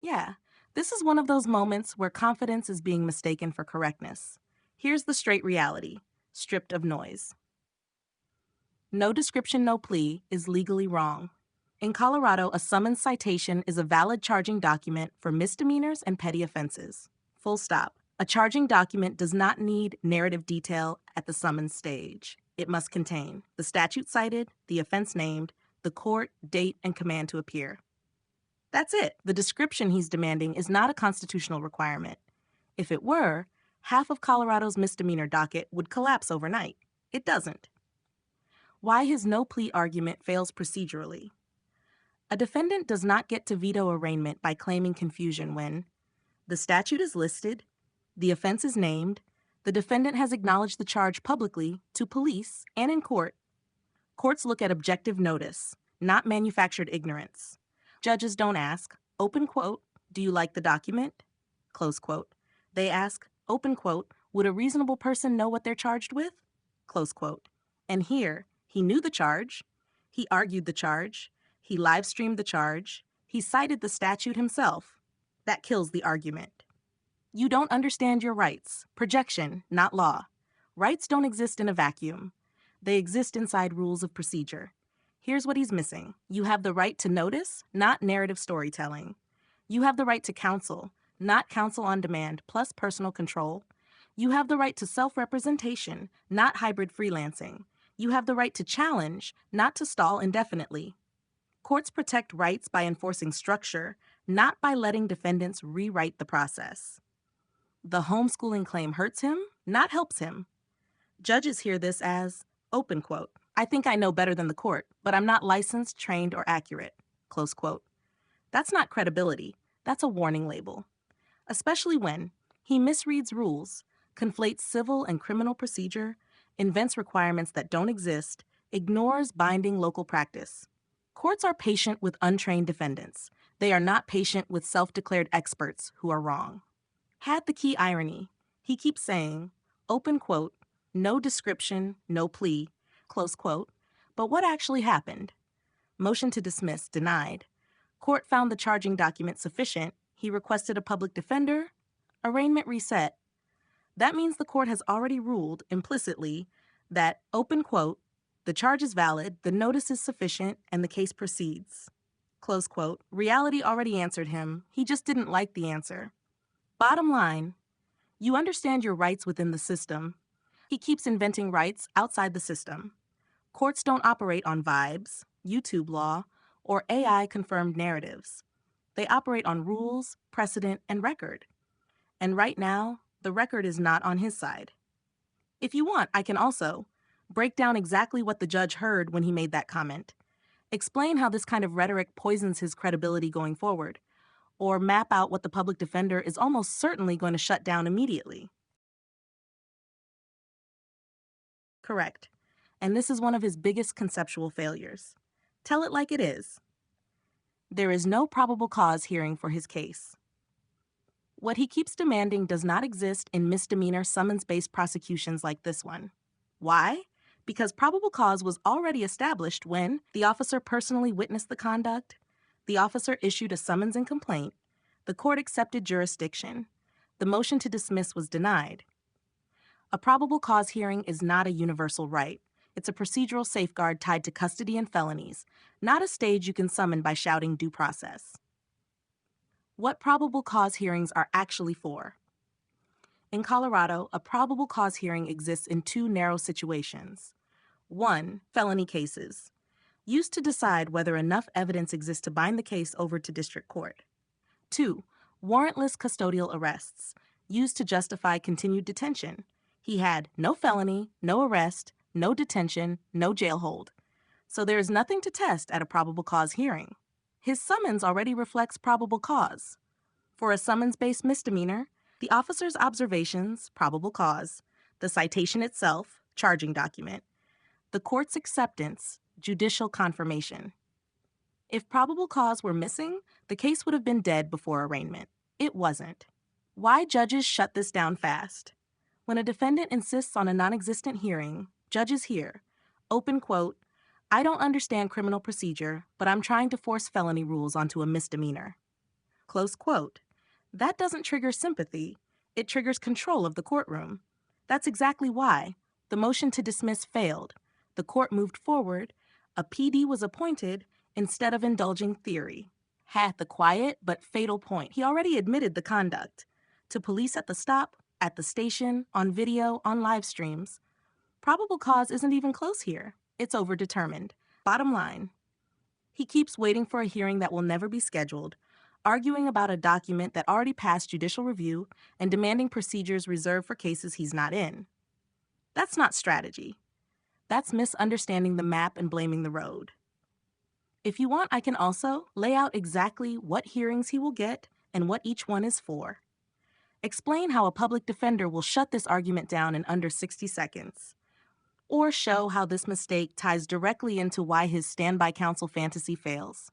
Yeah, this is one of those moments where confidence is being mistaken for correctness. Here's the straight reality, stripped of noise. No description, no plea is legally wrong. In Colorado, a summons citation is a valid charging document for misdemeanors and petty offenses. Full stop. A charging document does not need narrative detail at the summons stage. It must contain the statute cited, the offense named, the court, date, and command to appear. That's it. The description he's demanding is not a constitutional requirement. If it were, half of Colorado's misdemeanor docket would collapse overnight. It doesn't. Why his no plea argument fails procedurally. A defendant does not get to veto arraignment by claiming confusion when the statute is listed, the offense is named, the defendant has acknowledged the charge publicly to police and in court. Courts look at objective notice, not manufactured ignorance. Judges don't ask, open quote, do you like the document? Close quote. They ask, open quote, would a reasonable person know what they're charged with? Close quote. And here, he knew the charge, he argued the charge, he live streamed the charge, he cited the statute himself. That kills the argument. You don't understand your rights. Projection, not law. Rights don't exist in a vacuum. They exist inside rules of procedure. Here's what he's missing. You have the right to notice, not narrative storytelling. You have the right to counsel, not counsel on demand plus personal control. You have the right to self-representation, not hybrid freelancing. You have the right to challenge, not to stall indefinitely. Courts protect rights by enforcing structure, not by letting defendants rewrite the process. The homeschooling claim hurts him, not helps him. Judges hear this as, open quote, I think I know better than the court, but I'm not licensed, trained, or accurate, close quote. That's not credibility. That's a warning label. Especially when he misreads rules, conflates civil and criminal procedure, invents requirements that don't exist, ignores binding local practice. Courts are patient with untrained defendants. They are not patient with self-declared experts who are wrong. Had the key irony. He keeps saying, open quote, no description, no plea, close quote. But what actually happened? Motion to dismiss, denied. Court found the charging document sufficient. He requested a public defender. Arraignment reset. That means the court has already ruled implicitly that, open quote, the charge is valid, the notice is sufficient, and the case proceeds. Close quote. Reality already answered him. He just didn't like the answer. Bottom line, you understand your rights within the system. He keeps inventing rights outside the system. Courts don't operate on vibes, YouTube law, or AI-confirmed narratives. They operate on rules, precedent, and record. And right now, the record is not on his side. If you want, I can also break down exactly what the judge heard when he made that comment, explain how this kind of rhetoric poisons his credibility going forward, or map out what the public defender is almost certainly going to shut down immediately. Correct. And this is one of his biggest conceptual failures. Tell it like it is. There is no probable cause hearing for his case. What he keeps demanding does not exist in misdemeanor summons-based prosecutions like this one. Why? Because probable cause was already established when the officer personally witnessed the conduct, the officer issued a summons and complaint, the court accepted jurisdiction, the motion to dismiss was denied. A probable cause hearing is not a universal right. It's a procedural safeguard tied to custody and felonies, not a stage you can summon by shouting due process. What probable cause hearings are actually for? In Colorado, a probable cause hearing exists in two narrow situations. 1. Felony cases, used to decide whether enough evidence exists to bind the case over to district court. 2. Warrantless custodial arrests, used to justify continued detention. He had no felony, no arrest, no detention, no jail hold. So there is nothing to test at a probable cause hearing. His summons already reflects probable cause. For a summons-based misdemeanor, the officer's observations, probable cause, the citation itself, charging document, the court's acceptance, judicial confirmation. If probable cause were missing, the case would have been dead before arraignment. It wasn't. Why judges shut this down fast? When a defendant insists on a non-existent hearing, judges hear, open quote, I don't understand criminal procedure, but I'm trying to force felony rules onto a misdemeanor. Close quote. That doesn't trigger sympathy. It triggers control of the courtroom. That's exactly why the motion to dismiss failed. The court moved forward. A PD was appointed instead of indulging theory. Had the quiet but fatal point. He already admitted the conduct. To police at the stop, at the station, on video, on live streams. Probable cause isn't even close here. It's overdetermined. Bottom line, he keeps waiting for a hearing that will never be scheduled, arguing about a document that already passed judicial review, and demanding procedures reserved for cases he's not in. That's not strategy. That's misunderstanding the map and blaming the road. If you want, I can also lay out exactly what hearings he will get and what each one is for. Explain how a public defender will shut this argument down in under 60 seconds. Or show how this mistake ties directly into why his standby counsel fantasy fails.